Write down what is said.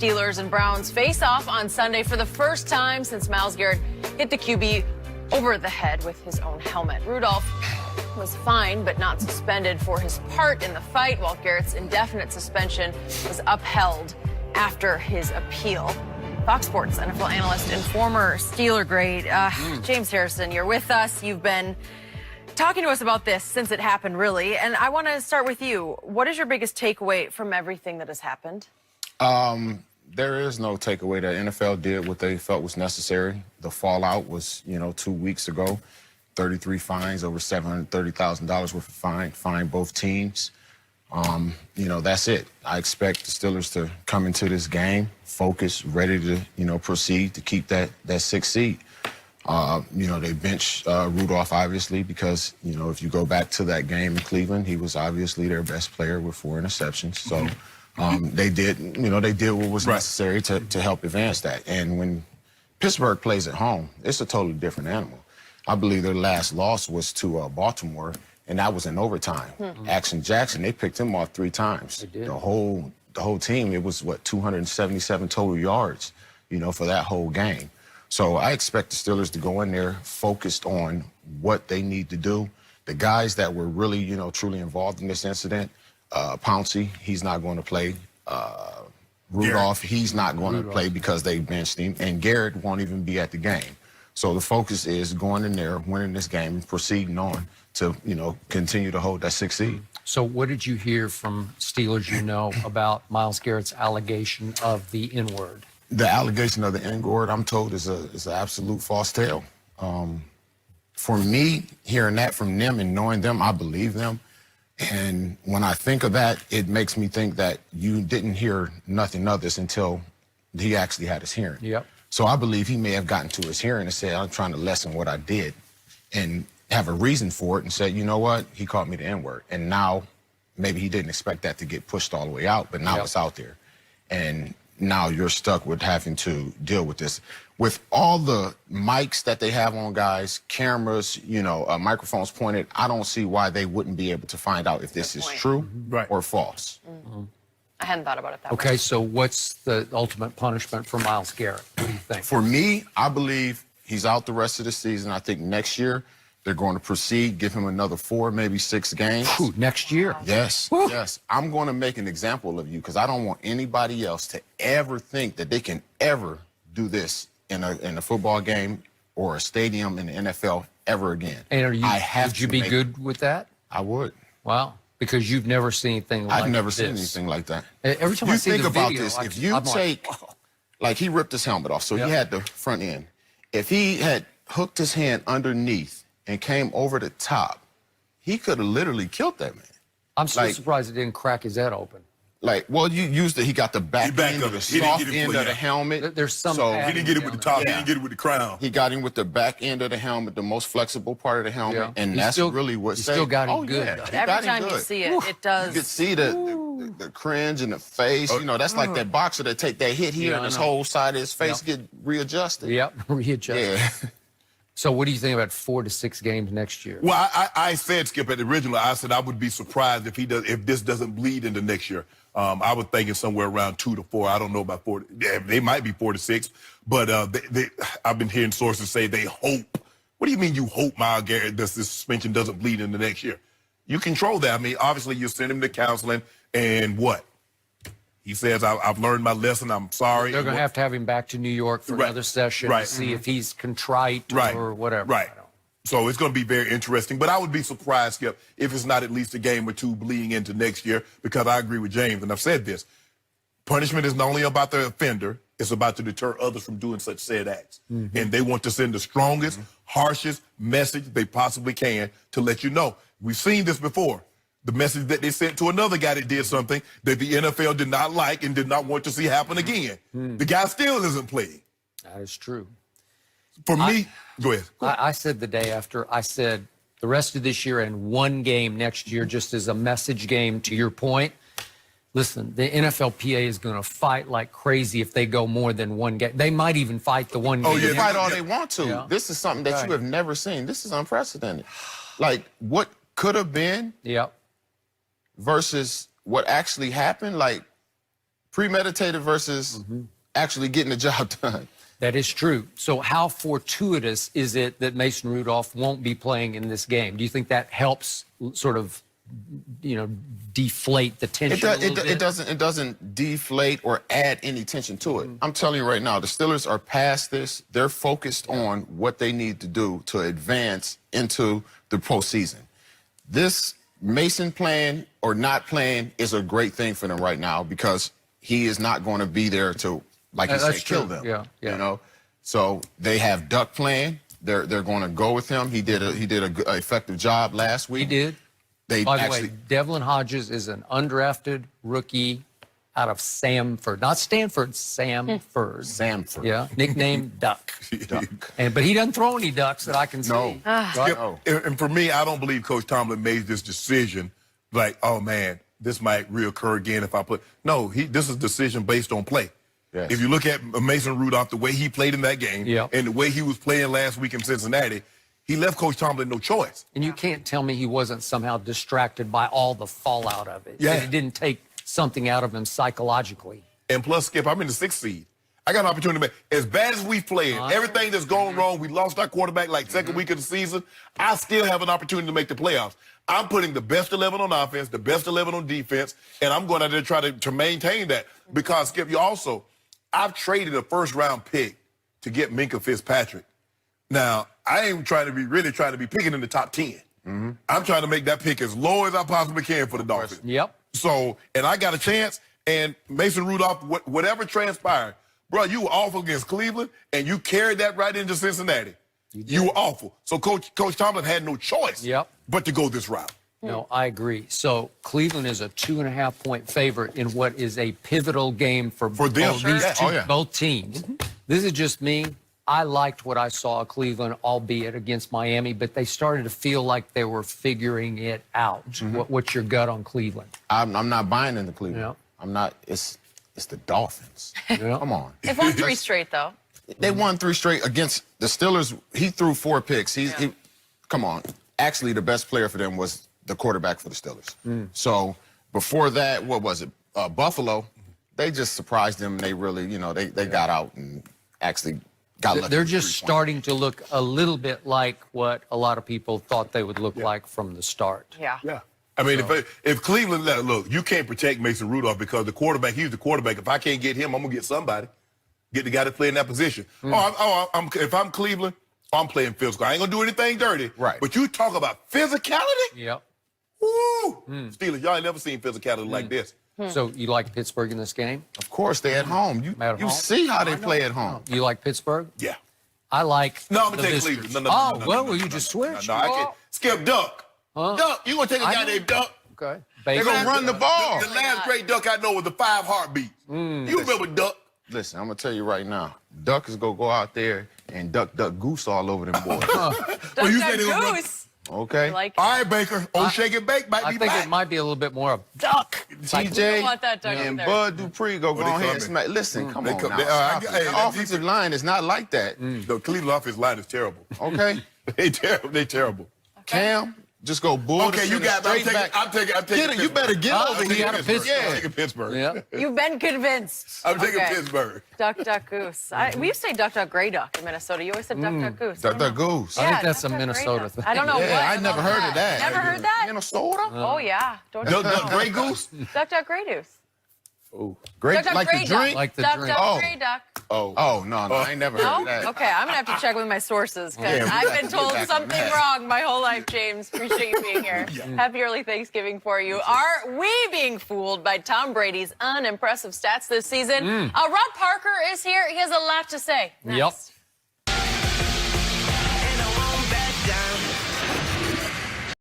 Steelers and Browns face off on Sunday for the first time since Myles Garrett hit the QB over the head with his own helmet. Rudolph was fined but not suspended for his part in the fight, while Garrett's indefinite suspension was upheld after his appeal. Fox Sports NFL analyst and former Steeler great James Harrison, you're with us. You've been talking to us about this since it happened, really. And I want to start with you. What is your biggest takeaway from everything that has happened? There is no takeaway. The NFL did what they felt was necessary. The fallout was, 2 weeks ago. 33 fines, over $730,000 worth of fine both teams. That's it. I expect the Steelers to come into this game focused, ready to, proceed to keep that 6th seed. They benched Rudolph, obviously, because, if you go back to that game in Cleveland, he was obviously their best player with 4 interceptions. So they did what was necessary to help advance that. And when Pittsburgh plays at home, it's a totally different animal. I believe their last loss was to Baltimore, and that was in overtime. Action Jackson, they picked him off 3 times. They did. The whole team, it was, 277 total yards, for that whole game. So I expect the Steelers to go in there focused on what they need to do. The guys that were really, truly involved in this incident, Pouncey, he's not going to play. Rudolph, he's not going to play because they benched him. And Garrett won't even be at the game. So the focus is going in there, winning this game, and proceeding on to, continue to hold that 6th seed. So what did you hear from Steelers about Myles Garrett's allegation of the N-word? The allegation of the N-word, I'm told, is an absolute false tale. For me, hearing that from them and knowing them, I believe them. And when I think of that, it makes me think that you didn't hear nothing of this until he actually had his hearing. Yep. So I believe he may have gotten to his hearing and said, I'm trying to lessen what I did, and have a reason for it, and said, you know what, he called me the N-word. And now maybe he didn't expect that to get pushed all the way out, but now it's out there. And now you're stuck with having to deal with this. With all the mics that they have on guys, cameras, microphones pointed, I don't see why they wouldn't be able to find out if this is true or false. I hadn't thought about it that way. Okay, so what's the ultimate punishment for Myles Garrett? What do you think? For me, I believe he's out the rest of the season. I think next year they're going to proceed, give him another 4, maybe 6 games. Ooh, next year? Yes, yes. I'm going to make an example of you because I don't want anybody else to ever think that they can ever do this in a football game or a stadium in the NFL ever again. And would you be good with that? I would. Wow. Because you've never seen anything like this. I've never seen anything like that. Every time you I see think the about video, this, I'm if you take, like he ripped his helmet off, so he had the front end. If he had hooked his hand underneath and came over the top, he could have literally killed that man. I'm so surprised it didn't crack his head open. You used it. He got the back end of the soft end of the helmet. There's some. He didn't get it with the top. He didn't get it with the crown. He got him with the back end of the helmet, the most flexible part of the helmet, and that's really what saved. Still got him good. Every time you see it, it does. You could see the cringe in the face. That's like that boxer that take that hit here, and his whole side of his face get readjusted. Yep, readjusted. Yeah. So what do you think about 4 to 6 games next year? Well, I said, Skip, at the original, I said I would be surprised if this doesn't bleed into next year. I was thinking somewhere around 2 to 4. I don't know about 4. They might be 4 to 6, but I've been hearing sources say they hope. What do you mean you hope, Myles Garrett, this suspension doesn't bleed into next year? You control that. I mean, obviously you send him to counseling, and what? He says, I've learned my lesson. I'm sorry. They're going to have him back to New York for another session to see if he's contrite or whatever. Right. So it's going to be very interesting. But I would be surprised, Skip, if it's not at least a game or 2 bleeding into next year, because I agree with James, and I've said this. Punishment is not only about the offender, it's about to deter others from doing such said acts. And they want to send the strongest, harshest message they possibly can to let you know. We've seen this before. The message that they sent to another guy that did something that the NFL did not like and did not want to see happen again. The guy still isn't playing. That is true. For me, go ahead. I said the day after, I said the rest of this year and 1 game next year, just as a message game to your point. Listen, the NFLPA is going to fight like crazy if they go more than 1 game. They might even fight the 1 game. Oh, you fight all they want to. Yeah. This is something that you have never seen. This is unprecedented. Like, what could have been versus what actually happened, like, Premeditated versus actually getting the job done. That is true. So how fortuitous is it that Mason Rudolph won't be playing in this game? Do you think that helps sort of, deflate the tension a little bit? It doesn't deflate or add any tension to it. I'm telling you right now, the Steelers are past this. They're focused on what they need to do to advance into the postseason. This Mason playing or not playing is a great thing for them right now because he is not going to be there to, like you said, kill them. Yeah. You know, so they have Duck playing. They're going to go with him. He did a good, effective job last week. He did. They By the actually, way, Devlin Hodges is an undrafted rookie out of Samford, not Stanford, Samford. Samford. Yeah, nicknamed Duck. Duck. But he doesn't throw any ducks that I can see. No. Right? And for me, I don't believe Coach Tomlin made this decision like, oh, man, this might reoccur again if I play. No, this is a decision based on play. Yes. If you look at Mason Rudolph, the way he played in that game and the way he was playing last week in Cincinnati, he left Coach Tomlin no choice. And you can't tell me he wasn't somehow distracted by all the fallout of it. Yeah. That it didn't take something out of him psychologically. And plus, Skip, I'm in the 6th seed. I got an opportunity to make, as bad as we played, everything that's going wrong, we lost our quarterback like second week of the season, I still have an opportunity to make the playoffs. I'm putting the best 11 on offense, the best 11 on defense, and I'm going out there to try to maintain that. Because, Skip, I've traded a first-round pick to get Minkah Fitzpatrick. Now, I ain't really trying to be picking in the top 10. I'm trying to make that pick as low as I possibly can for the Dolphins. Yep. So, and I got a chance, and Mason Rudolph, whatever transpired, bro, you were awful against Cleveland, and you carried that right into Cincinnati. You were awful. So Coach Tomlin had no choice but to go this route. No, I agree. So Cleveland is a 2.5-point favorite in what is a pivotal game for them. both teams. This is just me. I liked what I saw of Cleveland, albeit against Miami, but they started to feel like they were figuring it out. What's your gut on Cleveland? I'm not buying into Cleveland. Yeah. I'm not. It's the Dolphins. Yeah. Come on. They've won 3 straight, though. They won 3 straight against the Steelers. He threw 4 picks. He come on. Actually, the best player for them was the quarterback for the Steelers. So before that, what was it? Buffalo. They just surprised them. They really, they got out and actually got lucky. They're just starting to look a little bit like what a lot of people thought they would look like from the start. Yeah. I mean, if Cleveland, look, you can't protect Mason Rudolph because the quarterback, he's the quarterback. If I can't get him, I'm going to get somebody. Get the guy to play in that position. If I'm Cleveland, I'm playing physical. I ain't going to do anything dirty. Right. But you talk about physicality? Yep. Woo! Steelers, y'all ain't never seen physicality like this. So you like Pittsburgh in this game? Of course, they at home. You see how they play at home. You like Pittsburgh? Yeah. I like No, I'm going the to take visitors. Cleveland. No, Well, you just switched. No, I can't. Skip Duck. Duck. You going to take a guy named Duck? Okay. They're going to run the ball. The last great Duck I know was the 5 heartbeats. You remember Duck? Listen, I'm going to tell you right now. Duck is going to go out there and duck goose all over them boys. You said they gonna run- Goose. Okay. Like All right, Baker. Shake and bake might I be think back. it might be a little bit more of Duck. TJ want that Duck in and there. Bud Dupree go they ahead and coming. smack. Listen, come They on come- now. they- Stop it. hey, The that offensive line is not like that. The Cleveland offensive line is terrible. Okay. They terrible. They terrible. Cam, just go bull. Okay, you got straight back. I'm taking Get it. You better get over you here. got a Pittsburgh. I'm taking Pittsburgh. Yeah. You've been convinced. I'm taking Okay. Pittsburgh. Duck, duck, goose. We used to say duck, duck, gray duck in Minnesota. You always said duck, duck, goose. Duck goose. I think Yeah, that's a duck, duck, gray Minnesota duck. thing. I don't know Yeah, what. I never heard of that. Never heard that? Minnesota? Oh, yeah. Don't Duck, Gray Goose? Duck, duck, gray goose. Great, Duck, duck, like gray the drink? duck. Like the duck, drink. duck, Oh. gray duck. Oh, no, I ain't never heard No? of that. Okay, I'm going to have to check with my sources because Yeah, we I've got to been get told back on something that. wrong my whole life, James. Appreciate you being here. Happy early Thanksgiving for you. Are we being fooled by Tom Brady's unimpressive stats this season? Rob Parker is here. He has a lot to say. Next. Yep.